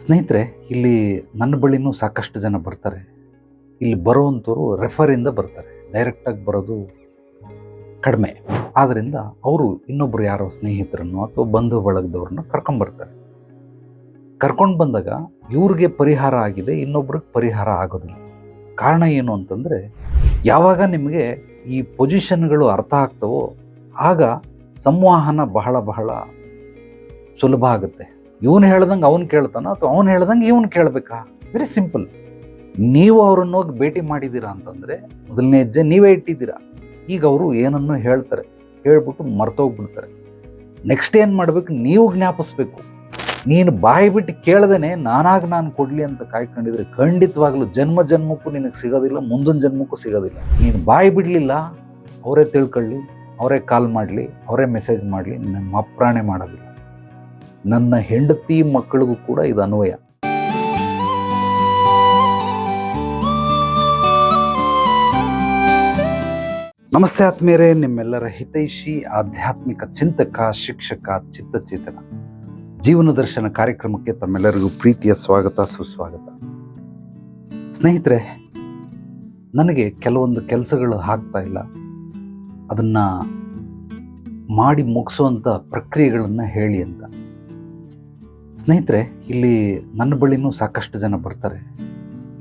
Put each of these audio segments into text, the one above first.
ಸ್ನೇಹಿತರೆ, ಇಲ್ಲಿ ನನ್ನ ಬಳಿನೂ ಸಾಕಷ್ಟು ಜನ ಬರ್ತಾರೆ. ಇಲ್ಲಿ ಬರುವಂಥವ್ರು ರೆಫರಿಂದ ಬರ್ತಾರೆ. ಡೈರೆಕ್ಟಾಗಿ ಬರೋದು ಕಡಿಮೆ. ಆದ್ದರಿಂದ ಅವರು ಇನ್ನೊಬ್ಬರು ಯಾರೋ ಸ್ನೇಹಿತರನ್ನು ಅಥವಾ ಬಂಧು ಬಳಗದವ್ರನ್ನ ಕರ್ಕೊಂಬರ್ತಾರೆ. ಕರ್ಕೊಂಡು ಬಂದಾಗ ಇವ್ರಿಗೆ ಪರಿಹಾರ ಆಗಿದೆ, ಇನ್ನೊಬ್ರಿಗೆ ಪರಿಹಾರ ಆಗೋದಿಲ್ಲ. ಕಾರಣ ಏನು ಅಂತಂದರೆ, ಯಾವಾಗ ನಿಮಗೆ ಈ ಪೊಸಿಷನ್ಗಳು ಅರ್ಥ ಆಗ್ತವೋ ಆಗ ಸಂವಹನ ಬಹಳ ಬಹಳ ಸುಲಭ ಆಗುತ್ತೆ. ಇವನು ಹೇಳ್ದಂಗೆ ಅವನು ಕೇಳ್ತಾನ ಅಥವಾ ಅವನು ಹೇಳ್ದಂಗೆ ಇವನು ಕೇಳಬೇಕಾ? Very simple. ನೀವು ಅವ್ರನ್ನ ಹೋಗಿ ಭೇಟಿ ಮಾಡಿದ್ದೀರಾ ಅಂತಂದರೆ ಮೊದಲನೇ ಹೆಜ್ಜೆ ನೀವೇ ಇಟ್ಟಿದ್ದೀರಾ. ಈಗ ಅವರು ಏನನ್ನು ಹೇಳ್ತಾರೆ, ಹೇಳ್ಬಿಟ್ಟು ಮರ್ತೋಗ್ಬಿಡ್ತಾರೆ. ನೆಕ್ಸ್ಟ್ ಏನು ಮಾಡಬೇಕು? ನೀವು ಜ್ಞಾಪಿಸ್ಬೇಕು. ನೀನು ಬಾಯಿ ಬಿಟ್ಟು ಕೇಳ್ದೇನೆ ನಾನು ಕೊಡಲಿ ಅಂತ ಕಾಯ್ಕೊಂಡಿದ್ರೆ ಖಂಡಿತವಾಗ್ಲೂ ಜನ್ಮ ಜನ್ಮಕ್ಕೂ ನಿನಗೆ ಸಿಗೋದಿಲ್ಲ, ಮುಂದಿನ ಜನ್ಮಕ್ಕೂ ಸಿಗೋದಿಲ್ಲ. ನೀನು ಬಾಯಿ ಬಿಡಲಿಲ್ಲ, ಅವರೇ ತಿಳ್ಕೊಳ್ಳಿ, ಅವರೇ ಕಾಲ್ ಮಾಡಲಿ, ಅವರೇ ಮೆಸೇಜ್ ಮಾಡಲಿ, ನನ್ನ ಅಪ್ರಾಣೆ ಮಾಡೋದಿಲ್ಲ. ನನ್ನ ಹೆಂಡತಿ ಮಕ್ಕಳಿಗೂ ಕೂಡ ಇದು ಅನ್ವಯ. ನಮಸ್ತೆ ಆತ್ಮೀಯರೇ, ನಿಮ್ಮೆಲ್ಲರ ಹಿತೈಷಿ ಆಧ್ಯಾತ್ಮಿಕ ಚಿಂತಕ, ಶಿಕ್ಷಕ, ಚಿತ್ತಚೇತನ ಜೀವನ ದರ್ಶನ ಕಾರ್ಯಕ್ರಮಕ್ಕೆ ತಮ್ಮೆಲ್ಲರಿಗೂ ಪ್ರೀತಿಯ ಸ್ವಾಗತ, ಸುಸ್ವಾಗತ. ಸ್ನೇಹಿತರೆ, ನನಗೆ ಕೆಲವೊಂದು ಕೆಲಸಗಳು ಆಗ್ತಾ ಇಲ್ಲ, ಅದನ್ನು ಮಾಡಿ ಮುಗಿಸುವಂಥ ಪ್ರಕ್ರಿಯೆಗಳನ್ನು ಹೇಳಿ ಅಂತ. ಸ್ನೇಹಿತರೆ, ಇಲ್ಲಿ ನನ್ನ ಬಳಿನೂ ಸಾಕಷ್ಟು ಜನ ಬರ್ತಾರೆ.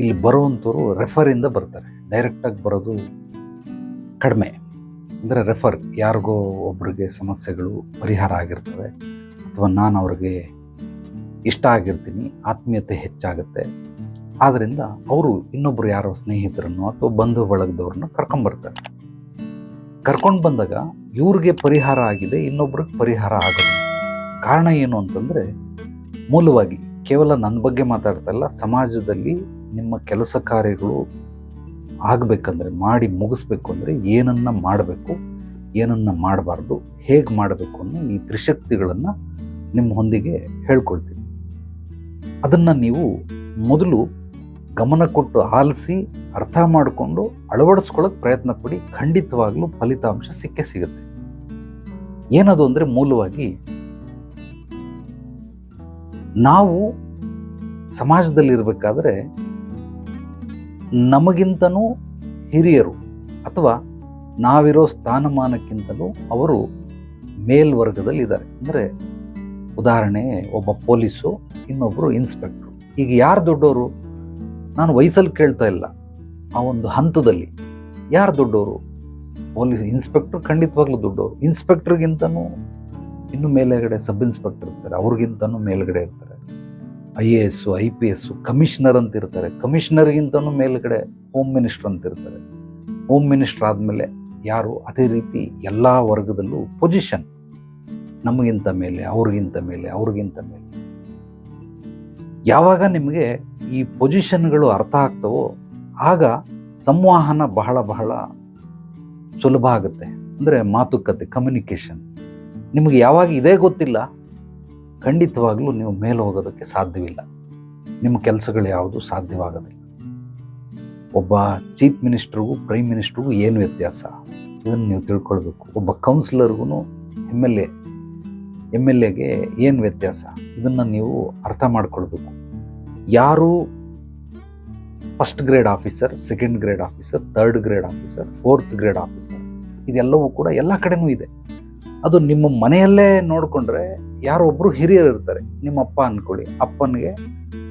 ಇಲ್ಲಿ ಬರುವಂಥವ್ರು ರೆಫರಿಂದ ಬರ್ತಾರೆ. ಡೈರೆಕ್ಟಾಗಿ ಬರೋದು ಕಡಿಮೆ. ಅಂದರೆ ರೆಫರ್, ಯಾರಿಗೋ ಒಬ್ರಿಗೆ ಸಮಸ್ಯೆಗಳು ಪರಿಹಾರ ಆಗಿರ್ತವೆ, ಅಥವಾ ನಾನು ಅವ್ರಿಗೆ ಇಷ್ಟ ಆಗಿರ್ತೀನಿ, ಆತ್ಮೀಯತೆ ಹೆಚ್ಚಾಗುತ್ತೆ. ಆದ್ದರಿಂದ ಅವರು ಇನ್ನೊಬ್ಬರು ಯಾರೋ ಸ್ನೇಹಿತರನ್ನು ಅಥವಾ ಬಂಧು ಬಳಗದವ್ರನ್ನ ಕರ್ಕೊಂಬರ್ತಾರೆ. ಕರ್ಕೊಂಡು ಬಂದಾಗ ಇವ್ರಿಗೆ ಪರಿಹಾರ ಆಗಿದೆ, ಇನ್ನೊಬ್ರಿಗೆ ಪರಿಹಾರ ಆಗೋದು. ಕಾರಣ ಏನು ಅಂತಂದರೆ, ಮೂಲವಾಗಿ ಕೇವಲ ನನ್ನ ಬಗ್ಗೆ ಮಾತಾಡ್ತಾ ಇಲ್ಲ, ಸಮಾಜದಲ್ಲಿ ನಿಮ್ಮ ಕೆಲಸ ಕಾರ್ಯಗಳು ಆಗಬೇಕಂದ್ರೆ, ಮಾಡಿ ಮುಗಿಸ್ಬೇಕು ಅಂದರೆ ಏನನ್ನು ಮಾಡಬೇಕು, ಏನನ್ನು ಮಾಡಬಾರ್ದು, ಹೇಗೆ ಮಾಡಬೇಕು ಅನ್ನೋ ಈ ತ್ರಿಶಕ್ತಿಗಳನ್ನು ನಿಮ್ಮ ಹೊಂದಿಗೆ ಹೇಳ್ಕೊಳ್ತೀನಿ. ಅದನ್ನು ನೀವು ಮೊದಲು ಗಮನ ಕೊಟ್ಟು ಆಲಿಸಿ ಅರ್ಥ ಮಾಡಿಕೊಂಡು ಅಳವಡಿಸ್ಕೊಳ್ಳೋಕೆ ಪ್ರಯತ್ನ ಪಡಿ. ಖಂಡಿತವಾಗ್ಲೂ ಫಲಿತಾಂಶ ಸಿಕ್ಕೇ ಸಿಗುತ್ತೆ. ಏನದು ಅಂದರೆ, ಮೂಲವಾಗಿ ನಾವು ಸಮಾಜದಲ್ಲಿರಬೇಕಾದ್ರೆ ನಮಗಿಂತನೂ ಹಿರಿಯರು ಅಥವಾ ನಾವಿರೋ ಸ್ಥಾನಮಾನಕ್ಕಿಂತಲೂ ಅವರು ಮೇಲ್ವರ್ಗದಲ್ಲಿದ್ದಾರೆ. ಅಂದರೆ ಉದಾಹರಣೆ, ಒಬ್ಬ ಪೊಲೀಸು, ಇನ್ನೊಬ್ಬರು ಇನ್ಸ್ಪೆಕ್ಟ್ರು. ಈಗ ಯಾರು ದೊಡ್ಡವರು? ನಾನು ವಯಸ್ಸಲ್ಲಿ ಕೇಳ್ತಾ ಇಲ್ಲ, ಆ ಒಂದು ಹಂತದಲ್ಲಿ ಯಾರು ದೊಡ್ಡವರು? ಪೊಲೀಸ್ ಇನ್ಸ್ಪೆಕ್ಟ್ರು ಖಂಡಿತವಾಗ್ಲೂ ದೊಡ್ಡವರು. ಇನ್ಸ್ಪೆಕ್ಟ್ರಿಗಿಂತನೂ ಇನ್ನು ಮೇಲೆಗಡೆ ಸಬ್ ಇನ್ಸ್ಪೆಕ್ಟರ್ ಇರ್ತಾರೆ, ಅವ್ರಿಗಿಂತನೂ ಮೇಲ್ಗಡೆ ಇರ್ತಾರೆ IAS, IPS, ಕಮಿಷನರ್ ಅಂತ ಇರ್ತಾರೆ. ಕಮಿಷನರ್ಗಿಂತನೂ ಮೇಲ್ಗಡೆ ಹೋಮ್ ಮಿನಿಸ್ಟರ್ ಅಂತ ಇರ್ತಾರೆ. ಹೋಮ್ ಮಿನಿಸ್ಟರ್ ಆದಮೇಲೆ ಯಾರು? ಅದೇ ರೀತಿ ಎಲ್ಲ ವರ್ಗದಲ್ಲೂ ಪೊಸಿಷನ್ ನಮಗಿಂತ ಮೇಲೆ, ಅವ್ರಿಗಿಂತ ಮೇಲೆ, ಅವ್ರಿಗಿಂತ ಮೇಲೆ. ಯಾವಾಗ ನಿಮಗೆ ಈ ಪೊಸಿಷನ್ಗಳು ಅರ್ಥ ಆಗ್ತವೋ ಆಗ ಸಂವಹನ ಬಹಳ ಬಹಳ ಸುಲಭ ಆಗುತ್ತೆ. ಅಂದರೆ ಮಾತುಕತೆ, ಕಮ್ಯುನಿಕೇಷನ್. ನಿಮಗೆ ಯಾವಾಗ ಇದೇ ಗೊತ್ತಿಲ್ಲ, ಖಂಡಿತವಾಗ್ಲೂ ನೀವು ಮೇಲೆ ಹೋಗೋದಕ್ಕೆ ಸಾಧ್ಯವಿಲ್ಲ. ನಿಮ್ಮ ಕೆಲಸಗಳು ಯಾವುದು ಸಾಧ್ಯವಾಗೋದಿಲ್ಲ. ಒಬ್ಬ ಚೀಫ್ ಮಿನಿಸ್ಟ್ರಿಗೂ ಪ್ರೈಮ್ ಮಿನಿಸ್ಟ್ರಿಗೂ ಏನು ವ್ಯತ್ಯಾಸ, ಇದನ್ನು ನೀವು ತಿಳ್ಕೊಳ್ಬೇಕು. ಒಬ್ಬ ಕೌನ್ಸಿಲರ್ಗೂ MLAಗೆ ಏನು ವ್ಯತ್ಯಾಸ, ಇದನ್ನು ನೀವು ಅರ್ಥ ಮಾಡ್ಕೊಳ್ಬೇಕು. ಯಾರು first grade officer, second grade officer, third grade officer, fourth grade officer, ಇದೆಲ್ಲವೂ ಕೂಡ ಎಲ್ಲ ಕಡೆನೂ ಇದೆ. ಅದು ನಿಮ್ಮ ಮನೆಯಲ್ಲೇ ನೋಡಿಕೊಂಡ್ರೆ ಯಾರೋ ಒಬ್ಬರು ಹಿರಿಯರು ಇರ್ತಾರೆ. ನಿಮ್ಮ ಅಪ್ಪ ಅಂದ್ಕೊಳ್ಳಿ, ಅಪ್ಪನಿಗೆ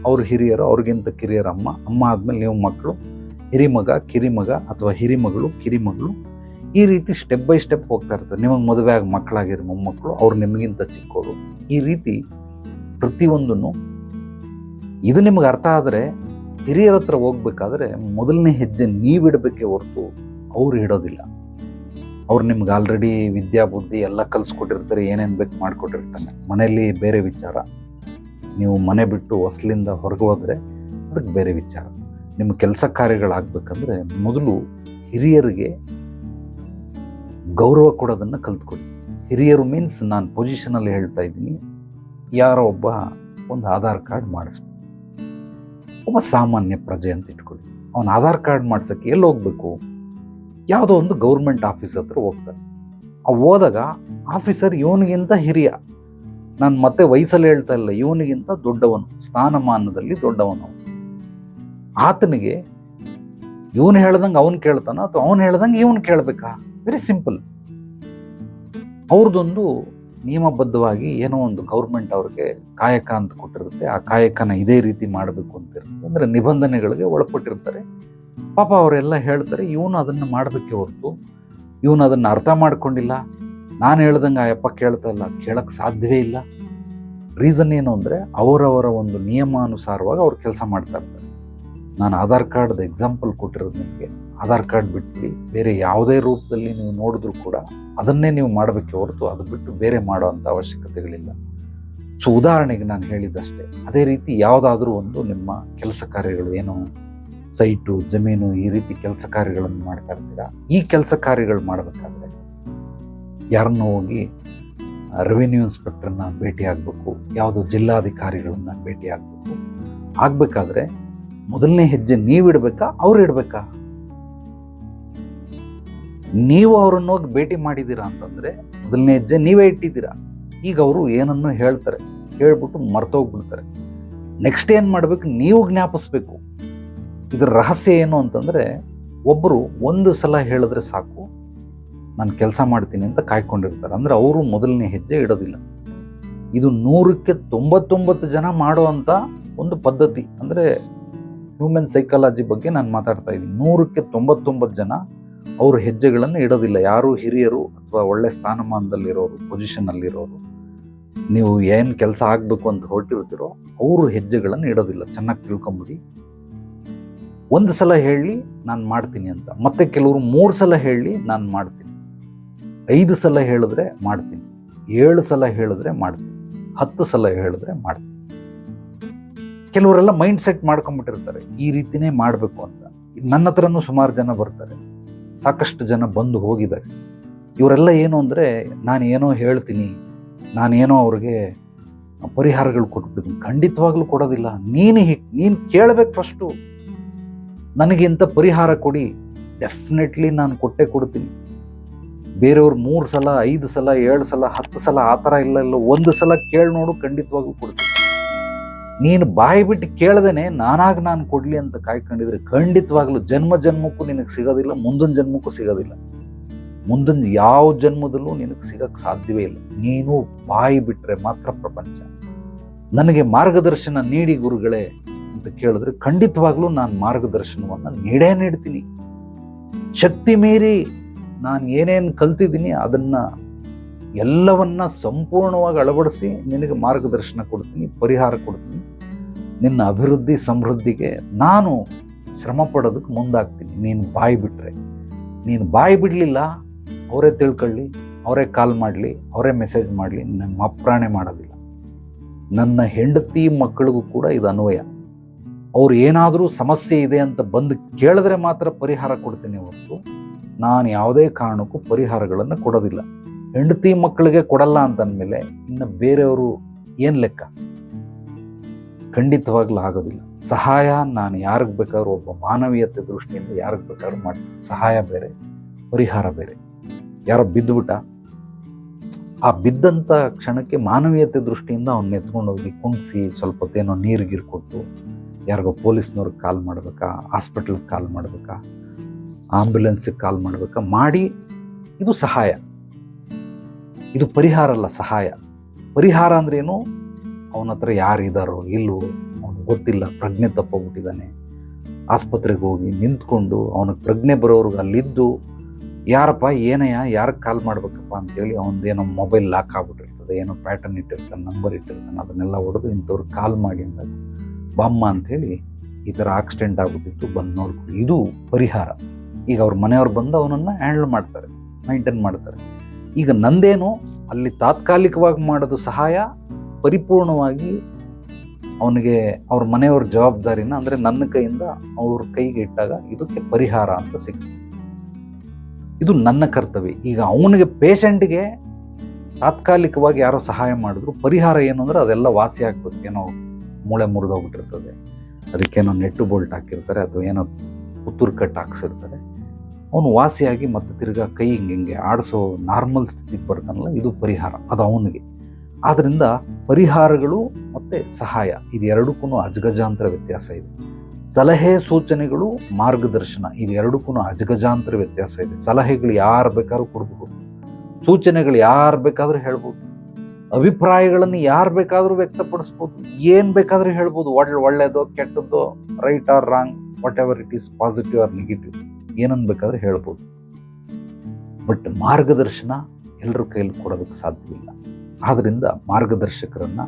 ಅವರು ಹಿರಿಯರು, ಅವ್ರಿಗಿಂತ ಕಿರಿಯರ ಅಮ್ಮ, ಅಮ್ಮ ಆದಮೇಲೆ ನೀವು ಮಕ್ಕಳು, ಹಿರಿಮಗ, ಕಿರಿಮಗ ಅಥವಾ ಹಿರಿಮಗಳು, ಕಿರಿಮಗಳು, ಈ ರೀತಿ ಸ್ಟೆಪ್ ಬೈ ಸ್ಟೆಪ್ ಹೋಗ್ತಾ ಇರ್ತಾರೆ. ನಿಮಗೆ ಮದುವೆ ಆಗಿ ಮಕ್ಕಳಾಗಿರೋ ಮೊಮ್ಮಕ್ಕಳು, ಅವ್ರು ನಿಮಗಿಂತ ಚಿಕ್ಕವರು. ಈ ರೀತಿ ಪ್ರತಿಯೊಂದನ್ನು ಇದು ನಿಮಗೆ ಅರ್ಥ ಆದರೆ, ಹಿರಿಯರ ಹತ್ರ ಹೋಗ್ಬೇಕಾದ್ರೆ ಮೊದಲನೇ ಹೆಜ್ಜೆ ನೀವಿಡಬೇಕೇ ಹೊರತು ಅವ್ರು ಇಡೋದಿಲ್ಲ. ಅವ್ರು ನಿಮ್ಗೆ ಆಲ್ರೆಡಿ ವಿದ್ಯಾ ಬುದ್ಧಿ ಎಲ್ಲ ಕಲಿಸ್ಕೊಟ್ಟಿರ್ತಾರೆ, ಏನೇನು ಬೇಕು ಮಾಡಿಕೊಟ್ಟಿರ್ತಾನೆ. ಮನೆಯಲ್ಲಿ ಬೇರೆ ವಿಚಾರ, ನೀವು ಮನೆ ಬಿಟ್ಟು ಹೊಸಲಿಂದ ಹೊರಗೆ ಹೋದರೆ ಅದಕ್ಕೆ ಬೇರೆ ವಿಚಾರ. ನಿಮ್ಮ ಕೆಲಸ ಕಾರ್ಯಗಳಾಗಬೇಕಂದ್ರೆ ಮೊದಲು ಹಿರಿಯರಿಗೆ ಗೌರವ ಕೊಡೋದನ್ನು ಕಲ್ತ್ಕೊಳ್ಳಿ. ಹಿರಿಯರು ಮೀನ್ಸ್, ನಾನು ಪೊಸಿಷನಲ್ಲಿ ಹೇಳ್ತಾ ಇದ್ದೀನಿ, ಯಾರೋ ಒಬ್ಬ ಒಂದು ಆಧಾರ್ ಕಾರ್ಡ್ ಮಾಡಿಸ್ಬೇಕು. ಒಬ್ಬ ಸಾಮಾನ್ಯ ಪ್ರಜೆ ಅಂತ ಇಟ್ಕೊಳ್ಳಿ, ಅವನ ಆಧಾರ್ ಕಾರ್ಡ್ ಮಾಡ್ಸೋಕ್ಕೆ ಎಲ್ಲಿ ಹೋಗಬೇಕು? ಯಾವುದೋ ಒಂದು ಗೌರ್ಮೆಂಟ್ ಆಫೀಸ್ ಹತ್ರ ಹೋಗ್ತಾರೆ. ಹೋದಾಗ ಆಫೀಸರ್ ಇವನಿಗಿಂತ ಹಿರಿಯ, ನಾನು ಮತ್ತೆ ವಯಸ್ಸಲ್ಲಿ ಹೇಳ್ತಾ ಇಲ್ಲ, ಇವನಿಗಿಂತ ದೊಡ್ಡವನು, ಸ್ಥಾನಮಾನದಲ್ಲಿ ದೊಡ್ಡವನು. ಆತನಿಗೆ ಇವನು ಹೇಳ್ದಂಗೆ ಅವನು ಕೇಳ್ತಾನ ಅಥವಾ ಅವನು ಹೇಳ್ದಂಗೆ ಇವನು ಕೇಳಬೇಕಾ? Very simple. ಅವ್ರದ್ದೊಂದು ನಿಯಮಬದ್ಧವಾಗಿ ಏನೋ ಒಂದು ಗೌರ್ಮೆಂಟ್ ಅವ್ರಿಗೆ ಕಾಯಕ ಅಂತ ಕೊಟ್ಟಿರುತ್ತೆ. ಆ ಕಾಯಕನ ಇದೇ ರೀತಿ ಮಾಡಬೇಕು ಅಂತ ಇರುತ್ತೆ. ಅಂದರೆ ನಿಬಂಧನೆಗಳಿಗೆ ಒಳಪಟ್ಟಿರ್ತಾರೆ. ಪಾಪ ಅವರೆಲ್ಲ ಹೇಳ್ತಾರೆ, ಇವನು ಅದನ್ನು ಮಾಡಬೇಕೆ ಹೊರತು ಇವನು ಅದನ್ನು ಅರ್ಥ ಮಾಡ್ಕೊಂಡಿಲ್ಲ. ನಾನು ಹೇಳ್ದಂಗೆ ಆ ಯಪ್ಪ ಕೇಳ್ತಾ ಇಲ್ಲ, ಕೇಳಕ್ಕೆ ಸಾಧ್ಯವೇ ಇಲ್ಲ. ರೀಸನ್ ಏನು ಅಂದರೆ ಅವರವರ ಒಂದು ನಿಯಮಾನುಸಾರವಾಗಿ ಅವ್ರು ಕೆಲಸ ಮಾಡ್ತಾ ಇರ್ತಾರೆ. ನಾನು ಆಧಾರ್ ಕಾರ್ಡ್ದು ಎಕ್ಸಾಂಪಲ್ ಕೊಟ್ಟಿರೋದು ನಿಮಗೆ. ಆಧಾರ್ ಕಾರ್ಡ್ ಬಿಟ್ಟು ಬೇರೆ ಯಾವುದೇ ರೂಪದಲ್ಲಿ ನೀವು ನೋಡಿದ್ರೂ ಕೂಡ ಅದನ್ನೇ ನೀವು ಮಾಡಬೇಕೆ ಹೊರತು ಅದು ಬಿಟ್ಟು ಬೇರೆ ಮಾಡೋ ಅಂಥ ಅವಶ್ಯಕತೆಗಳಿಲ್ಲ. ಸೊ ಉದಾಹರಣೆಗೆ ನಾನು ಹೇಳಿದ್ದಷ್ಟೇ. ಅದೇ ರೀತಿ ಯಾವುದಾದ್ರೂ ಒಂದು ನಿಮ್ಮ ಕೆಲಸ ಕಾರ್ಯಗಳು, ಏನೋ ಸೈಟು, ಜಮೀನು, ಈ ರೀತಿ ಕೆಲಸ ಕಾರ್ಯಗಳನ್ನು ಮಾಡ್ತಾ ಇರ್ತೀರಾ. ಈ ಕೆಲಸ ಕಾರ್ಯಗಳು ಮಾಡಬೇಕಾದ್ರೆ ಯಾರನ್ನ ಹೋಗಿ ರೆವಿನ್ಯೂ ಇನ್ಸ್ಪೆಕ್ಟರ್ನ ಭೇಟಿ ಆಗಬೇಕು, ಯಾವುದೋ ಜಿಲ್ಲಾಧಿಕಾರಿಗಳನ್ನ ಭೇಟಿ ಆಗಬೇಕು. ಆಗಬೇಕಾದ್ರೆ ಮೊದಲನೇ ಹೆಜ್ಜೆ ನೀವಿಡಬೇಕಾ, ಅವ್ರು ಇಡಬೇಕಾ? ನೀವು ಅವರನ್ನು ಹೋಗಿ ಭೇಟಿ ಮಾಡಿದ್ದೀರಾ ಅಂತಂದರೆ ಮೊದಲನೇ ಹೆಜ್ಜೆ ನೀವೇ ಇಟ್ಟಿದ್ದೀರಾ. ಈಗ ಅವರು ಏನನ್ನು ಹೇಳ್ತಾರೆ, ಹೇಳ್ಬಿಟ್ಟು ಮರ್ತೋಗ್ಬಿಡ್ತಾರೆ. ನೆಕ್ಸ್ಟ್ ಏನು ಮಾಡಬೇಕು, ನೀವು ಜ್ಞಾಪಿಸ್ಬೇಕು. ಇದರ ರಹಸ್ಯ ಏನು ಅಂತಂದರೆ, ಒಬ್ಬರು ಒಂದು ಸಲ ಹೇಳಿದ್ರೆ ಸಾಕು, ನಾನು ಕೆಲಸ ಮಾಡ್ತೀನಿ ಅಂತ ಕಾಯ್ಕೊಂಡಿರ್ತಾರೆ. ಅಂದರೆ ಅವರು ಮೊದಲನೇ ಹೆಜ್ಜೆ ಇಡೋದಿಲ್ಲ. ಇದು 100ಕ್ಕೆ 99 ಜನ ಮಾಡುವಂಥ ಒಂದು ಪದ್ಧತಿ. ಅಂದರೆ ಹ್ಯೂಮನ್ ಸೈಕಾಲಜಿ ಬಗ್ಗೆ ನಾನು ಮಾತಾಡ್ತಾ ಇದ್ದೀನಿ. 100ಕ್ಕೆ 99 ಜನ ಅವರು ಹೆಜ್ಜೆಗಳನ್ನು ಇಡೋದಿಲ್ಲ. ಯಾರು ಹಿರಿಯರು ಅಥವಾ ಒಳ್ಳೆ ಸ್ಥಾನಮಾನದಲ್ಲಿರೋರು, ಪೊಸಿಷನ್ನಲ್ಲಿರೋರು, ನೀವು ಏನು ಕೆಲಸ ಆಗಬೇಕು ಅಂತ ಹೊರಟಿರ್ತೀರೋ ಅವರು ಹೆಜ್ಜೆಗಳನ್ನು ಇಡೋದಿಲ್ಲ. ಚೆನ್ನಾಗಿ ತಿಳ್ಕೊಂಬಿಡಿ. ಒಂದು ಸಲ ಹೇಳಿ ನಾನು ಮಾಡ್ತೀನಿ ಅಂತ, ಮತ್ತೆ ಕೆಲವರು 3 ಸಲ ಹೇಳಿ ನಾನು ಮಾಡ್ತೀನಿ, 5 ಸಲ ಹೇಳಿದ್ರೆ ಮಾಡ್ತೀನಿ, 7 ಸಲ ಹೇಳಿದ್ರೆ ಮಾಡ್ತೀನಿ, 10 ಸಲ ಹೇಳಿದ್ರೆ ಮಾಡ್ತೀನಿ. ಕೆಲವರೆಲ್ಲ ಮೈಂಡ್ ಸೆಟ್ ಮಾಡ್ಕೊಂಡ್ಬಿಟ್ಟಿರ್ತಾರೆ, ಈ ರೀತಿನೇ ಮಾಡಬೇಕು ಅಂತ. ನನ್ನ ಹತ್ರನೂ ಸುಮಾರು ಜನ ಬರ್ತಾರೆ, ಸಾಕಷ್ಟು ಜನ ಬಂದು ಹೋಗಿದ್ದಾರೆ. ಇವರೆಲ್ಲ ಏನು ಅಂದರೆ, ನಾನು ಏನೋ ಹೇಳ್ತೀನಿ, ನಾನೇನೋ ಅವ್ರಿಗೆ ಪರಿಹಾರಗಳು ಕೊಟ್ಬಿಡ್ತೀನಿ. ಖಂಡಿತವಾಗ್ಲೂ ಕೊಡೋದಿಲ್ಲ. ನೀನು ಕೇಳಬೇಕು ಫಸ್ಟು. ನನಗಿಂತ ಪರಿಹಾರ ಕೊಡಿ, ಡೆಫಿನೆಟ್ಲಿ ನಾನು ಕೊಟ್ಟೇ ಕೊಡ್ತೀನಿ. ಬೇರೆಯವ್ರು 3 ಸಲ 5 ಸಲ 7 ಸಲ 10 ಸಲ ಆ ಥರ ಇಲ್ಲ. 1 ಸಲ ಕೇಳಿ ನೋಡು, ಖಂಡಿತವಾಗ್ಲೂ ಕೊಡ್ತೀನಿ. ನೀನು ಬಾಯಿ ಬಿಟ್ಟು ಕೇಳ್ದೇನೆ ನಾನು ಕೊಡಲಿ ಅಂತ ಕಾಯ್ಕೊಂಡಿದ್ರೆ ಖಂಡಿತವಾಗ್ಲೂ ಜನ್ಮಕ್ಕೂ ನಿನಗೆ ಸಿಗೋದಿಲ್ಲ, ಮುಂದಿನ ಜನ್ಮಕ್ಕೂ ಸಿಗೋದಿಲ್ಲ. ಮುಂದಿನ ಯಾವ ಜನ್ಮದಲ್ಲೂ ನಿನಗೆ ಸಿಗಕ್ಕೆ ಸಾಧ್ಯವೇ ಇಲ್ಲ. ನೀನು ಬಾಯಿ ಬಿಟ್ಟರೆ ಮಾತ್ರ ಪ್ರಪಂಚ. ನನಗೆ ಮಾರ್ಗದರ್ಶನ ನೀಡಿ ಗುರುಗಳೇ ಅಂತ ಕೇಳಿದ್ರೆ ಖಂಡಿತವಾಗ್ಲೂ ನಾನು ಮಾರ್ಗದರ್ಶನವನ್ನು ನೀಡ್ತೀನಿ. ಶಕ್ತಿ ಮೀರಿ ನಾನು ಏನೇನು ಕಲ್ತಿದ್ದೀನಿ ಅದನ್ನು ಎಲ್ಲವನ್ನ ಸಂಪೂರ್ಣವಾಗಿ ಅಳವಡಿಸಿ ನಿನಗೆ ಮಾರ್ಗದರ್ಶನ ಕೊಡ್ತೀನಿ, ಪರಿಹಾರ ಕೊಡ್ತೀನಿ. ನಿನ್ನ ಅಭಿವೃದ್ಧಿ ಸಮೃದ್ಧಿಗೆ ನಾನು ಶ್ರಮ ಪಡೋದಕ್ಕೆ ಮುಂದಾಗ್ತೀನಿ. ನೀನು ಬಾಯಿ ಬಿಟ್ಟರೆ. ನೀನು ಬಾಯಿ ಬಿಡಲಿಲ್ಲ, ಅವರೇ ತಿಳ್ಕೊಳ್ಳಿ, ಅವರೇ ಕಾಲ್ ಮಾಡಲಿ, ಅವರೇ ಮೆಸೇಜ್ ಮಾಡಲಿ, ನನ್ನ ಅಪ್ರಾಣೆ ಮಾಡೋದಿಲ್ಲ. ನನ್ನ ಹೆಂಡತಿ ಮಕ್ಕಳಿಗೂ ಕೂಡ ಇದು ಅನ್ವಯ. ಅವ್ರು ಏನಾದರೂ ಸಮಸ್ಯೆ ಇದೆ ಅಂತ ಬಂದು ಕೇಳಿದ್ರೆ ಮಾತ್ರ ಪರಿಹಾರ ಕೊಡ್ತೀನಿ ಹೊರತು ನಾನು ಯಾವುದೇ ಕಾರಣಕ್ಕೂ ಪರಿಹಾರಗಳನ್ನು ಕೊಡೋದಿಲ್ಲ. ಹೆಂಡತಿ ಮಕ್ಕಳಿಗೆ ಕೊಡಲ್ಲ ಅಂತಂದಮೇಲೆ ಇನ್ನು ಬೇರೆಯವರು ಏನು ಲೆಕ್ಕ? ಖಂಡಿತವಾಗ್ಲೂ ಆಗೋದಿಲ್ಲ. ಸಹಾಯ ನಾನು ಯಾರಿಗೆ ಬೇಕಾದ್ರೂ, ಒಬ್ಬ ಮಾನವೀಯತೆ ದೃಷ್ಟಿಯಿಂದ ಯಾರಿಗೆ ಬೇಕಾದ್ರೂ ಮಾಡ್ತೀನಿ. ಸಹಾಯ ಬೇರೆ, ಪರಿಹಾರ ಬೇರೆ. ಯಾರೋ ಬಿದ್ದುಬಿಟ್ಟ, ಆ ಬಿದ್ದಂಥ ಕ್ಷಣಕ್ಕೆ ಮಾನವೀಯತೆ ದೃಷ್ಟಿಯಿಂದ ಅವ್ನು ಎತ್ಕೊಂಡೋಗಿ ಕುಣಿಸಿ ಸ್ವಲ್ಪ ಹೊತ್ತೇನೋ ನೀರು ಕೊಟ್ಟು, ಯಾರಿಗೋ ಪೊಲೀಸ್ನವ್ರಿಗೆ ಕಾಲ್ ಮಾಡಬೇಕಾ, ಹಾಸ್ಪಿಟ್ಲಿಗೆ ಕಾಲ್ ಮಾಡಬೇಕಾ, ಆಂಬ್ಯುಲೆನ್ಸಿಗೆ ಕಾಲ್ ಮಾಡಬೇಕಾ, ಮಾಡಿ ಇದು ಸಹಾಯ. ಇದು ಪರಿಹಾರ ಅಲ್ಲ, ಸಹಾಯ. ಪರಿಹಾರ ಅಂದ್ರೇನು? ಅವನ ಹತ್ರ ಯಾರಿದ್ದಾರೋ ಇಲ್ಲವೋ ಅವನಿಗೆ ಗೊತ್ತಿಲ್ಲ, ಪ್ರಜ್ಞೆ ತಪ್ಪೋಗ್ಬಿಟ್ಟಿದ್ದಾನೆ, ಆಸ್ಪತ್ರೆಗೆ ಹೋಗಿ ನಿಂತ್ಕೊಂಡು ಅವನಿಗೆ ಪ್ರಜ್ಞೆ ಬರೋರ್ಗೆ ಅಲ್ಲಿದ್ದು ಯಾರಪ್ಪ ಏನಯ್ಯ ಯಾರಿಗೆ ಕಾಲ್ ಮಾಡ್ಬೇಕಪ್ಪ ಅಂತೇಳಿ ಅವನದೇನೋ ಮೊಬೈಲ್ ಲಾಕ್ ಆಗ್ಬಿಟ್ಟಿರ್ತದೆ, ಏನೋ ಪ್ಯಾಟರ್ನ್ ಇಟ್ಟಿರ್ತಾನೆ, ನಂಬರ್ ಇಟ್ಟಿರ್ತಾನೆ, ಅದನ್ನೆಲ್ಲ ಹೊಡೆದು ಇಂಥವ್ರಿಗೆ ಕಾಲ್ ಮಾಡಿ ಅಂದಾಗ ಬಾಮ್ಮ ಅಂಥೇಳಿ ಈ ಥರ ಆಕ್ಸಿಡೆಂಟ್ ಆಗ್ಬಿಟ್ಟಿತ್ತು, ಬಂದು ನೋಡ್ಕೊಳ್ಳಿ. ಇದು ಪರಿಹಾರ. ಈಗ ಅವ್ರ ಮನೆಯವ್ರು ಬಂದು ಅವನನ್ನು ಹ್ಯಾಂಡಲ್ ಮಾಡ್ತಾರೆ, ಮೈಂಟೈನ್ ಮಾಡ್ತಾರೆ. ಈಗ ನಂದೇನು ಅಲ್ಲಿ ತಾತ್ಕಾಲಿಕವಾಗಿ ಮಾಡೋದು ಸಹಾಯ, ಪರಿಪೂರ್ಣವಾಗಿ ಅವನಿಗೆ ಅವ್ರ ಮನೆಯವ್ರ ಜವಾಬ್ದಾರಿನ ಅಂದರೆ ನನ್ನ ಕೈಯಿಂದ ಅವ್ರ ಕೈಗೆ ಇಟ್ಟಾಗ ಇದಕ್ಕೆ ಪರಿಹಾರ ಅಂತ ಸಿಗ್ತದೆ. ಇದು ನನ್ನ ಕರ್ತವ್ಯ. ಈಗ ಅವನಿಗೆ ಪೇಷಂಟ್ಗೆ ತಾತ್ಕಾಲಿಕವಾಗಿ ಯಾರೋ ಸಹಾಯ ಮಾಡಿದ್ರು, ಪರಿಹಾರ ಏನು ಅಂದರೆ ಅದೆಲ್ಲ ವಾಸಿ ಆಗ್ಬೇಕು. ಏನೋ ಮೂಳೆ ಮುರಿದೋಗ್ಬಿಟ್ಟಿರ್ತದೆ, ಅದಕ್ಕೇನೋ ನೆಟ್ಟು ಬೋಲ್ಟ್ ಹಾಕಿರ್ತಾರೆ ಅಥವಾ ಏನೋ ಪುತ್ತೂರು ಕಟ್ಟು ಹಾಕ್ಸಿರ್ತಾರೆ, ಅವನು ವಾಸಿಯಾಗಿ ಮತ್ತೆ ತಿರ್ಗಾ ಕೈ ಹಿಂಗೆ ಆಡಿಸೋ ನಾರ್ಮಲ್ ಸ್ಥಿತಿಗೆ ಬರ್ತಾನಲ್ಲ, ಇದು ಪರಿಹಾರ. ಅದು ಅವನಿಗೆ. ಆದ್ದರಿಂದ ಪರಿಹಾರಗಳು ಮತ್ತು ಸಹಾಯ ಇದೆರಡಕ್ಕೂ ಅಜಗಜಾಂತರ ವ್ಯತ್ಯಾಸ ಇದೆ. ಸಲಹೆ ಸೂಚನೆಗಳು ಮಾರ್ಗದರ್ಶನ ಇದೆರಡಕ್ಕೂ ಅಜಗಜಾಂತರ ವ್ಯತ್ಯಾಸ ಇದೆ. ಸಲಹೆಗಳು ಯಾರು ಬೇಕಾದ್ರೂ ಕೊಡಬಹುದು, ಸೂಚನೆಗಳು ಯಾರು ಬೇಕಾದ್ರೂ ಹೇಳ್ಬೋದು, ಅಭಿಪ್ರಾಯಗಳನ್ನು ಯಾರು ಬೇಕಾದ್ರೂ ವ್ಯಕ್ತಪಡಿಸ್ಬೋದು, ಏನು ಬೇಕಾದ್ರೂ ಹೇಳ್ಬೋದು, ಒಳ್ಳೆಯದೋ ಕೆಟ್ಟದ್ದೋ, right or wrong, whatever it is, positive or negative, ಏನನ್ನು ಬೇಕಾದ್ರೂ ಹೇಳ್ಬೋದು. ಬಟ್ ಮಾರ್ಗದರ್ಶನ ಎಲ್ಲರ ಕೈಯಲ್ಲಿ ಕೊಡೋದಕ್ಕೆ ಸಾಧ್ಯವಿಲ್ಲ. ಆದ್ದರಿಂದ ಮಾರ್ಗದರ್ಶಕರನ್ನು,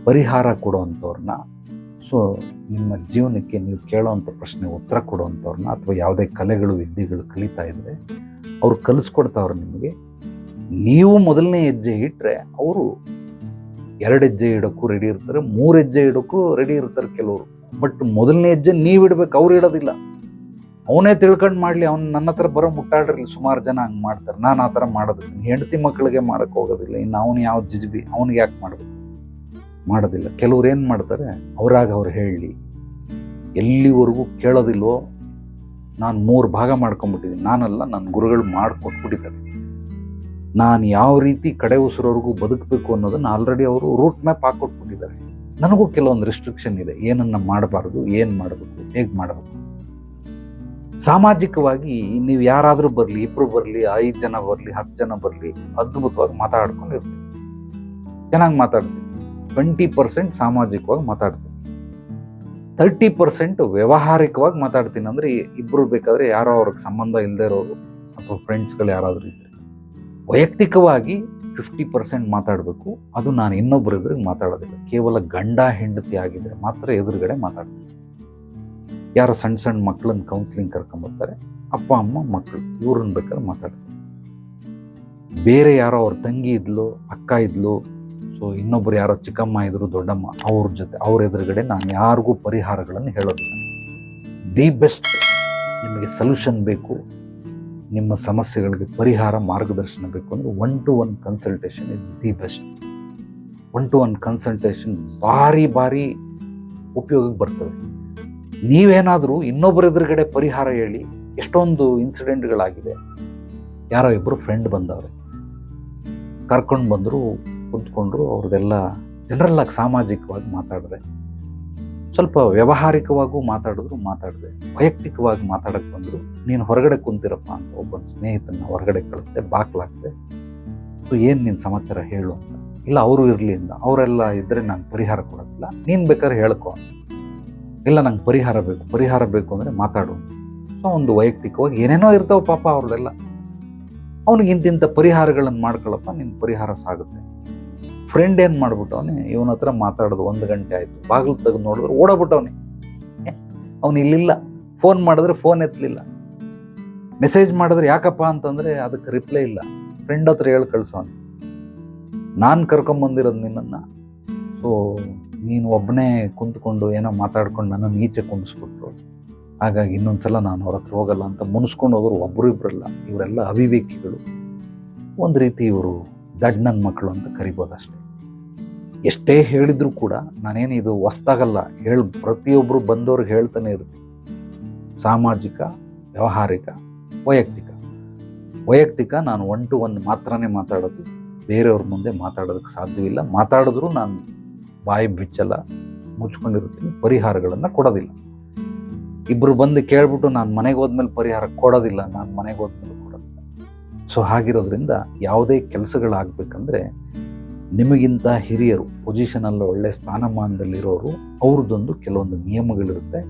ಪರಿಹಾರ ಕೊಡುವಂಥವ್ರನ್ನ, ಸೊ ನಿಮ್ಮ ಜೀವನಕ್ಕೆ ನೀವು ಕೇಳೋವಂಥ ಪ್ರಶ್ನೆ ಉತ್ತರ ಕೊಡುವಂಥವ್ರನ್ನ, ಅಥವಾ ಯಾವುದೇ ಕಲೆಗಳು ವಿದ್ಯೆಗಳು ಕಲಿತಾ ಇದ್ದರೆ ಅವ್ರು ಕಲಿಸ್ಕೊಡ್ತಾವ್ರೆ ನಿಮಗೆ. ನೀವು ಮೊದಲನೇ ಹೆಜ್ಜೆ ಇಟ್ಟರೆ ಅವರು 2 ಹೆಜ್ಜೆ ಇಡೋಕ್ಕೂ ರೆಡಿ ಇರ್ತಾರೆ, 3 ಹೆಜ್ಜೆ ಇಡೋಕ್ಕೂ ರೆಡಿ ಇರ್ತಾರೆ ಕೆಲವರು. ಬಟ್ ಮೊದಲನೇ ಹೆಜ್ಜೆ ನೀವು ಇಡಬೇಕು, ಅವ್ರು ಇಡೋದಿಲ್ಲ. ಅವನೇ ತಿಳ್ಕೊಂಡು ಮಾಡಲಿ, ಅವ್ನು ನನ್ನ ಹತ್ರ ಬರೋ ಮುಟ್ಟಾಡ್ರಿ. ಸುಮಾರು ಜನ ಹಂಗೆ ಮಾಡ್ತಾರೆ. ನಾನು ಆ ಥರ ಮಾಡೋದಿಲ್ಲ, ಹೆಂಡತಿ ಮಕ್ಕಳಿಗೆ ಮಾಡೋಕ್ಕೆ ಹೋಗೋದಿಲ್ಲ. ಇನ್ನು ಅವನು ಯಾವ ಜಿಜ್ಬಿ, ಅವ್ನಿಗೆ ಯಾಕೆ ಮಾಡಬೇಕು, ಮಾಡೋದಿಲ್ಲ. ಕೆಲವ್ರು ಏನು ಮಾಡ್ತಾರೆ, ಅವ್ರಾಗ ಅವ್ರು ಹೇಳಲಿ, ಎಲ್ಲಿವರೆಗೂ ಕೇಳೋದಿಲ್ವೋ. ನಾನು 3 ಭಾಗ ಮಾಡ್ಕೊಂಡ್ಬಿಟ್ಟಿದ್ದೀನಿ, ನಾನಲ್ಲ, ನನ್ನ ಗುರುಗಳು ಮಾಡಿಕೊಟ್ಬಿಟ್ಟಿದ್ದಾರೆ. ನಾನು ಯಾವ ರೀತಿ ಕಡೆ ಉಸಿರೋರ್ಗೂ ಬದುಕಬೇಕು ಅನ್ನೋದನ್ನು ಆಲ್ರೆಡಿ ಅವರು ರೂಟ್ ಮ್ಯಾಪ್ ಹಾಕ್ಕೊಟ್ಬಿಟ್ಟಿದ್ದಾರೆ. ನನಗೂ ಕೆಲವೊಂದು ರಿಸ್ಟ್ರಿಕ್ಷನ್ ಇದೆ, ಏನನ್ನ ಮಾಡಬಾರ್ದು, ಏನು ಮಾಡಬೇಕು, ಹೇಗೆ ಮಾಡಬೇಕು. ಸಾಮಾಜಿಕವಾಗಿ ನೀವು ಯಾರಾದರೂ ಬರಲಿ, 2 ಬರಲಿ, 5 ಜನ ಬರಲಿ, 10 ಜನ ಬರಲಿ, ಅದ್ಭುತವಾಗಿ ಮಾತಾಡ್ಕೊಂಡಿರ್ತೀವಿ, ಚೆನ್ನಾಗಿ ಮಾತಾಡ್ತೀವಿ. 20% ಸಾಮಾಜಿಕವಾಗಿ ಮಾತಾಡ್ತೀನಿ, 30% ವ್ಯಾವಹಾರಿಕವಾಗಿ ಮಾತಾಡ್ತೀನಿ. ಅಂದರೆ 2 ಬೇಕಾದರೆ ಯಾರೋ ಅವ್ರಿಗೆ ಸಂಬಂಧ ಇಲ್ಲದೆ ಇರೋರು ಅಥವಾ ಫ್ರೆಂಡ್ಸ್ಗಳು ಯಾರಾದರೂ ಇದ್ದರೆ. ವೈಯಕ್ತಿಕವಾಗಿ 50% ಮಾತಾಡಬೇಕು. ಅದು ನಾನು ಇನ್ನೊಬ್ಬರು ಎದುರಿಗೆ ಮಾತಾಡೋದಿಲ್ಲ. ಕೇವಲ ಗಂಡ ಹೆಂಡತಿ ಆಗಿದ್ದರೆ ಮಾತ್ರ ಎದುರುಗಡೆ ಮಾತಾಡ್ತೀನಿ. ಯಾರೋ ಸಣ್ಣ ಸಣ್ಣ ಮಕ್ಕಳನ್ನ ಕೌನ್ಸಿಲಿಂಗ್ ಕರ್ಕೊಂಬರ್ತಾರೆ, ಅಪ್ಪ ಅಮ್ಮ ಮಕ್ಕಳು, ಇವ್ರನ್ನ ಬೇಕಾದ್ರೆ ಮಾತಾಡ್ತೀನಿ. ಬೇರೆ ಯಾರೋ ಅವ್ರ ತಂಗಿ ಇದ್ಲು, ಅಕ್ಕ ಇದ್ಲು, ಸೊ ಇನ್ನೊಬ್ರು ಯಾರೋ ಚಿಕ್ಕಮ್ಮ ಇದ್ರು, ದೊಡ್ಡಮ್ಮ, ಅವ್ರ ಜೊತೆ ಅವ್ರ ಎದುರುಗಡೆ ನಾನು ಯಾರಿಗೂ ಪರಿಹಾರಗಳನ್ನು ಹೇಳೋದಿಲ್ಲ. ದಿ ಬೆಸ್ಟ್, ನಿಮಗೆ ಸೊಲ್ಯೂಷನ್ ಬೇಕು, ನಿಮ್ಮ ಸಮಸ್ಯೆಗಳಿಗೆ ಪರಿಹಾರ ಮಾರ್ಗದರ್ಶನ ಬೇಕು ಅಂದರೆ 1-to-1 consultation is the best. 1-to-1 consultation ಭಾರಿ ಉಪಯೋಗಕ್ಕೆ ಬರ್ತದೆ. ನೀವೇನಾದರೂ ಇನ್ನೊಬ್ಬರ ಎದುರುಗಡೆ ಪರಿಹಾರ ಹೇಳಿ, ಎಷ್ಟೊಂದು ಇನ್ಸಿಡೆಂಟ್ಗಳಾಗಿದೆ. ಯಾರೋ 2 ಫ್ರೆಂಡ್ ಬಂದವ್ರೆ, ಕರ್ಕೊಂಡು ಬಂದರು, ಕುಂತ್ಕೊಂಡ್ರು, ಅವ್ರದ್ದೆಲ್ಲ ಜನರಲ್ಲಾಗಿ ಸಾಮಾಜಿಕವಾಗಿ ಮಾತಾಡಿದ್ರೆ, ಸ್ವಲ್ಪ ವ್ಯಾವಹಾರಿಕವಾಗೂ ಮಾತಾಡಿದೆ, ವೈಯಕ್ತಿಕವಾಗಿ ಮಾತಾಡಕ್ಕೆ ಬಂದರು. ನೀನು ಹೊರಗಡೆ ಕುಂತಿರಪ್ಪ ಅಂತ ಒಬ್ಬನ ಸ್ನೇಹಿತನ ಹೊರಗಡೆ ಕಳಿಸ್ದೆ, ಬಾಕ್ಲಾಗ್ದೆ. ಸೊ ಏನು ನಿನ್ನ ಸಮಾಚಾರ ಹೇಳು ಅಂತ. ಇಲ್ಲ ಅವರು ಇರಲಿ ಅಂದ. ಅವರೆಲ್ಲ ಇದ್ದರೆ ನಾನು ಪರಿಹಾರ ಕೊಡೋದಿಲ್ಲ, ನೀನು ಬೇಕಾದ್ರೆ ಹೇಳ್ಕೊ. ಇಲ್ಲ ನಂಗೆ ಪರಿಹಾರ ಬೇಕು ಅಂದರೆ ಮಾತಾಡು. ಸೊ ಒಂದು ವೈಯಕ್ತಿಕವಾಗಿ ಏನೇನೋ ಇರ್ತಾವೆ ಪಾಪ ಅವ್ರದ್ದೆಲ್ಲ. ಅವ್ನಿಗೆ ಇಂತಿಂಥ ಪರಿಹಾರಗಳನ್ನು ಮಾಡ್ಕೊಳ್ಳಪ್ಪ, ನಿನ್ನ ಪರಿಹಾರ ಸಾಗುತ್ತೆ. ಫ್ರೆಂಡ್ ಏನು ಮಾಡ್ಬಿಟ್ಟವನೇ, ಇವನ ಹತ್ರ ಮಾತಾಡೋದು 1 ಗಂಟೆ ಆಯಿತು, ಬಾಗಿಲು ತೆಗೆದು ನೋಡಿದ್ರೆ ಓಡೋಗ್ಬಿಟ್ಟವನೇ. ಅವನು ಇಲ್ಲಿಲ್ಲ. ಫೋನ್ ಮಾಡಿದ್ರೆ ಫೋನ್ ಎತ್ತಲಿಲ್ಲ, ಮೆಸೇಜ್ ಮಾಡಿದ್ರೆ ಯಾಕಪ್ಪ ಅಂತಂದರೆ ಅದಕ್ಕೆ ರಿಪ್ಲೈ ಇಲ್ಲ. ಫ್ರೆಂಡ್ ಹತ್ರ ಹೇಳಿ ಕಳ್ಸವನು, ನಾನು ಕರ್ಕೊಂಬಂದಿರೋದು ನಿನ್ನನ್ನು, ಸೊ ನೀನು ಒಬ್ಬನೇ ಕುಂತ್ಕೊಂಡು ಏನೋ ಮಾತಾಡ್ಕೊಂಡು ನನ್ನನ್ನು ಈಚೆ ಕುಂದಿಸ್ಬಿಟ್ರು, ಹಾಗಾಗಿ ಇನ್ನೊಂದ್ಸಲ ನಾನು ಅವ್ರ ಹತ್ರ ಹೋಗಲ್ಲ ಅಂತ ಮುನಿಸ್ಕೊಂಡು ಹೋದ್ರು. ಒಬ್ಬರು ಇಬ್ಬರಲ್ಲ, ಇವರೆಲ್ಲ ಅವಿವೇಕಿಗಳು. ಒಂದು ರೀತಿ ಇವರು ದಡ್ಡನ ಮಕ್ಕಳು ಅಂತ ಕರಿಬೋದು ಅಷ್ಟೇ. ಎಷ್ಟೇ ಹೇಳಿದರೂ ಕೂಡ ನಾನೇನು ಇದು ಹೊಸ್ದಾಗಲ್ಲ, ಪ್ರತಿಯೊಬ್ಬರು ಬಂದವ್ರಿಗೆ ಹೇಳ್ತಾನೆ ಇರ್ತೀನಿ. ಸಾಮಾಜಿಕ, ವ್ಯಾವಹಾರಿಕ, ವೈಯಕ್ತಿಕ ನಾನು 1-to-1 ಮಾತ್ರನೇ ಮಾತಾಡೋದು, ಬೇರೆಯವ್ರ ಮುಂದೆ ಮಾತಾಡೋದಕ್ಕೆ ಸಾಧ್ಯವಿಲ್ಲ. ಮಾತಾಡಿದ್ರೂ ನಾನು ಬಾಯಿ ಬಿಚ್ಚಲ್ಲ, ಮುಚ್ಕೊಂಡಿರ್ತೀನಿ, ಪರಿಹಾರಗಳನ್ನು ಕೊಡೋದಿಲ್ಲ. 2 ಬಂದು ಕೇಳ್ಬಿಟ್ಟು ನಾನು ಮನೆಗೆ ಹೋದ್ಮೇಲೆ ಪರಿಹಾರ ಕೊಡೋದಿಲ್ಲ, ನಾನು ಮನೆಗೆ ಹೋದ್ಮೇಲೆ ಕೊಡೋದಿಲ್ಲ. ಸೊ ಹಾಗಿರೋದ್ರಿಂದ ಯಾವುದೇ ಕೆಲಸಗಳಾಗಬೇಕಂದ್ರೆ ನಿಮಗಿಂತ ಹಿರಿಯರು, ಪೊಸಿಷನಲ್ಲಿ ಒಳ್ಳೆ ಸ್ಥಾನಮಾನದಲ್ಲಿರೋರು, ಅವ್ರದ್ದೊಂದು ಕೆಲವೊಂದು ನಿಯಮಗಳಿರುತ್ತೆ.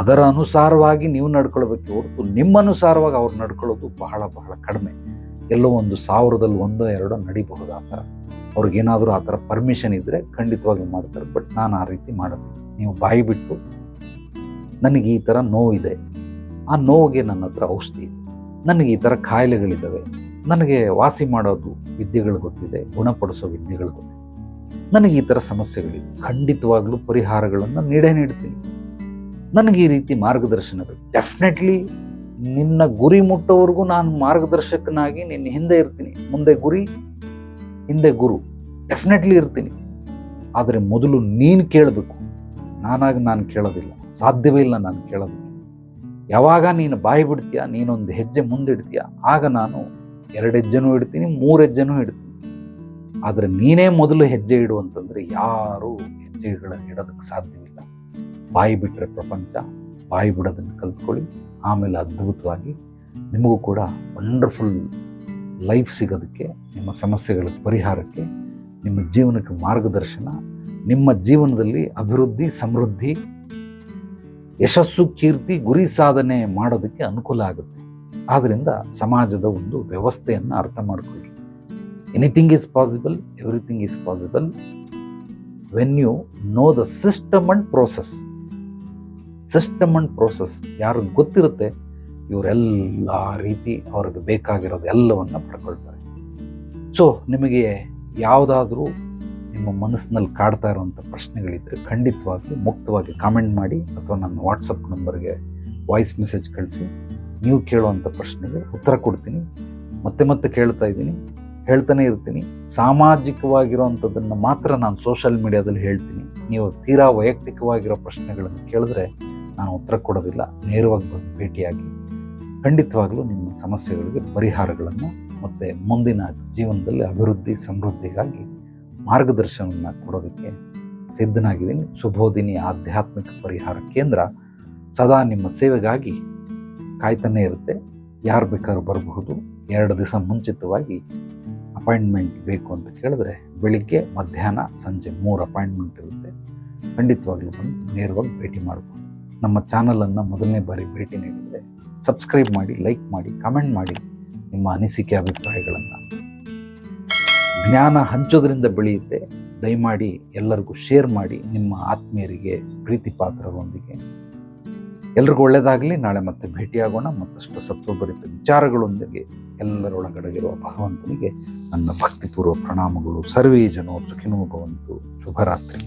ಅದರ ಅನುಸಾರವಾಗಿ ನೀವು ನಡ್ಕೊಳ್ಬೇಕು ಹೊರತು ನಿಮ್ಮ ಅನುಸಾರವಾಗಿ ಅವ್ರು ನಡ್ಕೊಳ್ಳೋದು ಬಹಳ ಕಡಿಮೆ. ಎಲ್ಲೋ ಒಂದು 1000ರಲ್ಲಿ 1-2 ನಡಿಬಹುದು. ಆ ಥರ ಅವ್ರಿಗೇನಾದರೂ ಆ ಥರ ಪರ್ಮಿಷನ್ ಇದ್ದರೆ ಖಂಡಿತವಾಗಿ ಮಾಡ್ತಾರೆ. ಬಟ್ ನಾನು ಆ ರೀತಿ ಮಾಡೋದಿಲ್ಲ. ನೀವು ಬಾಯಿ ಬಿಟ್ಟು ನನಗೆ ಈ ಥರ ನೋವಿದೆ, ಆ ನೋವಿಗೆ ನನ್ನ ಹತ್ರ ಔಷಧಿ ಇದೆ, ನನಗೆ ಈ ಥರ ಕಾಯಿಲೆಗಳಿದ್ದಾವೆ, ನನಗೆ ವಾಸಿ ಮಾಡೋದು ವಿದ್ಯೆಗಳು ಗೊತ್ತಿದೆ, ಗುಣಪಡಿಸೋ ವಿದ್ಯೆಗಳು ಗೊತ್ತಿದೆ, ನನಗೆ ಈ ಥರ ಸಮಸ್ಯೆಗಳಿದೆ, ಖಂಡಿತವಾಗ್ಲೂ ಪರಿಹಾರಗಳನ್ನು ನೀಡ್ತೀನಿ. ನನಗೆ ಈ ರೀತಿ ಮಾರ್ಗದರ್ಶನ ಬೇಕು. ಡೆಫಿನೆಟ್ಲಿ ನಿನ್ನ ಗುರಿ ಮುಟ್ಟೋವರೆಗೂ ನಾನು ಮಾರ್ಗದರ್ಶಕನಾಗಿ ನಿನ್ನ ಹಿಂದೆ ಇರ್ತೀನಿ. ಮುಂದೆ ಗುರಿ, ಹಿಂದೆ ಗುರು, ಡೆಫಿನೆಟ್ಲಿ ಇರ್ತೀನಿ. ಆದರೆ ಮೊದಲು ನೀನು ಕೇಳಬೇಕು. ನಾನು ಕೇಳೋದಿಲ್ಲ, ಸಾಧ್ಯವೇ ಇಲ್ಲ ನಾನು ಕೇಳೋದಕ್ಕೆ. ಯಾವಾಗ ನೀನು ಬಾಯಿ ಬಿಡ್ತೀಯ, ನೀನೊಂದು ಹೆಜ್ಜೆ ಮುಂದೆ ಇಡ್ತೀಯ, ಆಗ ನಾನು 2 ಹೆಜ್ಜೆನೂ ಇಡ್ತೀನಿ, 3 ಹೆಜ್ಜೆನೂ ಇಡ್ತೀನಿ. ಆದರೆ ನೀನೇ ಮೊದಲು ಹೆಜ್ಜೆ ಇಡು ಅಂತಂದರೆ ಯಾರೂ ಇಡೋದಕ್ಕೆ ಸಾಧ್ಯವಿಲ್ಲ. ಬಾಯಿ ಬಿಟ್ಟರೆ ಪ್ರಪಂಚ, ಬಾಯಿ ಬಿಡೋದನ್ನು ಕಲ್ತ್ಕೊಳ್ಳಿ. ಆಮೇಲೆ ಅದ್ಭುತವಾಗಿ ನಿಮಗೂ ಕೂಡ ವಂಡರ್ಫುಲ್ ಲೈಫ್ ಸಿಗೋದಕ್ಕೆ, ನಿಮ್ಮ ಸಮಸ್ಯೆಗಳ ಪರಿಹಾರಕ್ಕೆ, ನಿಮ್ಮ ಜೀವನಕ್ಕೆ ಮಾರ್ಗದರ್ಶನ, ನಿಮ್ಮ ಜೀವನದಲ್ಲಿ ಅಭಿವೃದ್ಧಿ, ಸಮೃದ್ಧಿ, ಯಶಸ್ಸು, ಕೀರ್ತಿ, ಗುರಿ ಸಾಧನೆ ಮಾಡೋದಕ್ಕೆ ಅನುಕೂಲ ಆಗುತ್ತೆ. ಆದ್ದರಿಂದ ಸಮಾಜದ ಒಂದು ವ್ಯವಸ್ಥೆಯನ್ನು ಅರ್ಥ ಮಾಡಿಕೊಳ್ಳಿ. Anything is possible, everything is possible when you know the system and process. System and process ಯಾರಿಗೆ ಗೊತ್ತಿರುತ್ತೆ, ಇವರೆಲ್ಲ ರೀತಿ ಅವ್ರಿಗೆ ಬೇಕಾಗಿರೋದು ಎಲ್ಲವನ್ನು ಪಡ್ಕೊಳ್ತಾರೆ. ಸೊ ನಿಮಗೆ ಯಾವುದಾದ್ರೂ ನಿಮ್ಮ ಮನಸ್ಸಿನಲ್ಲಿ ಕಾಡ್ತಾ ಇರುವಂಥ ಪ್ರಶ್ನೆಗಳಿದ್ದರೆ ಖಂಡಿತವಾಗ್ಲೂ ಮುಕ್ತವಾಗಿ ಕಾಮೆಂಟ್ ಮಾಡಿ, ಅಥವಾ ನನ್ನ ವಾಟ್ಸಪ್ ನಂಬರ್ಗೆ ವಾಯ್ಸ್ ಮೆಸೇಜ್ ಕಳಿಸಿ. ನೀವು ಕೇಳುವಂಥ ಪ್ರಶ್ನೆಗೆ ಉತ್ತರ ಕೊಡ್ತೀನಿ. ಮತ್ತೆ ಮತ್ತೆ ಹೇಳ್ತಾನೆ ಇರ್ತೀನಿ. ಸಾಮಾಜಿಕವಾಗಿರೋವಂಥದ್ದನ್ನು ಮಾತ್ರ ನಾನು ಸೋಷಿಯಲ್ ಮೀಡಿಯಾದಲ್ಲಿ ಹೇಳ್ತೀನಿ. ನೀವು ತೀರಾ ವೈಯಕ್ತಿಕವಾಗಿರೋ ಪ್ರಶ್ನೆಗಳನ್ನು ಕೇಳಿದ್ರೆ ನಾನು ಉತ್ತರ ಕೊಡೋದಿಲ್ಲ. ನೇರವಾಗಿ ಬಂದು ಭೇಟಿಯಾಗಿ ಖಂಡಿತವಾಗ್ಲೂ ನಿಮ್ಮ ಸಮಸ್ಯೆಗಳಿಗೆ ಪರಿಹಾರಗಳನ್ನು ಮತ್ತು ಮುಂದಿನ ಜೀವನದಲ್ಲಿ ಅಭಿವೃದ್ಧಿ, ಸಮೃದ್ಧಿಗಾಗಿ ಮಾರ್ಗದರ್ಶನವನ್ನು ಕೊಡೋದಕ್ಕೆ ಸಿದ್ಧನಾಗಿದ್ದೀನಿ. ಶುಭೋದಿನಿ ಆಧ್ಯಾತ್ಮಿಕ ಪರಿಹಾರ ಕೇಂದ್ರ ಸದಾ ನಿಮ್ಮ ಸೇವೆಗಾಗಿ ಕಾಯ್ತಾನೆ ಇರುತ್ತೆ. ಯಾರು ಬೇಕಾದ್ರೂ ಬರಬಹುದು. 2 ದಿವಸ ಮುಂಚಿತವಾಗಿ ಅಪಾಯಿಂಟ್ಮೆಂಟ್ ಬೇಕು ಅಂತ ಕೇಳಿದ್ರೆ ಬೆಳಿಗ್ಗೆ, ಮಧ್ಯಾಹ್ನ, ಸಂಜೆ 3 ಅಪಾಯಿಂಟ್ಮೆಂಟ್ ಇರುತ್ತೆ. ಖಂಡಿತವಾಗ್ಲೂ ಬಂದು ನೇರವಾಗಿ ಭೇಟಿ ಮಾಡ್ಬೋದು. ನಮ್ಮ ಚಾನಲನ್ನು ಮೊದಲನೇ ಬಾರಿ ಭೇಟಿ ನೀಡಿದರೆ ಸಬ್ಸ್ಕ್ರೈಬ್ ಮಾಡಿ, ಲೈಕ್ ಮಾಡಿ, ಕಮೆಂಟ್ ಮಾಡಿ ನಿಮ್ಮ ಅನಿಸಿಕೆ, ಅಭಿಪ್ರಾಯಗಳನ್ನು. ಜ್ಞಾನ ಹಂಚೋದ್ರಿಂದ ಬೆಳೆಯುತ್ತೆ. ದಯಮಾಡಿ ಎಲ್ಲರಿಗೂ ಶೇರ್ ಮಾಡಿ, ನಿಮ್ಮ ಆತ್ಮೀಯರಿಗೆ, ಪ್ರೀತಿ ಪಾತ್ರರೊಂದಿಗೆ. ಎಲ್ರಿಗೂ ಒಳ್ಳೆಯದಾಗಲಿ. ನಾಳೆ ಮತ್ತೆ ಭೇಟಿಯಾಗೋಣ ಮತ್ತಷ್ಟು ಸತ್ವಭರಿತ ವಿಚಾರಗಳೊಂದಿಗೆ. ಎಲ್ಲರೊಳಗಡೆಗಿರುವ ಭಗವಂತನಿಗೆ ನನ್ನ ಭಕ್ತಿಪೂರ್ವ ಪ್ರಣಾಮಗಳು. ಸರ್ವೇ ಜನೋ ಸುಖಿನೋ ಭವಂತು. ಶುಭರಾತ್ರಿ.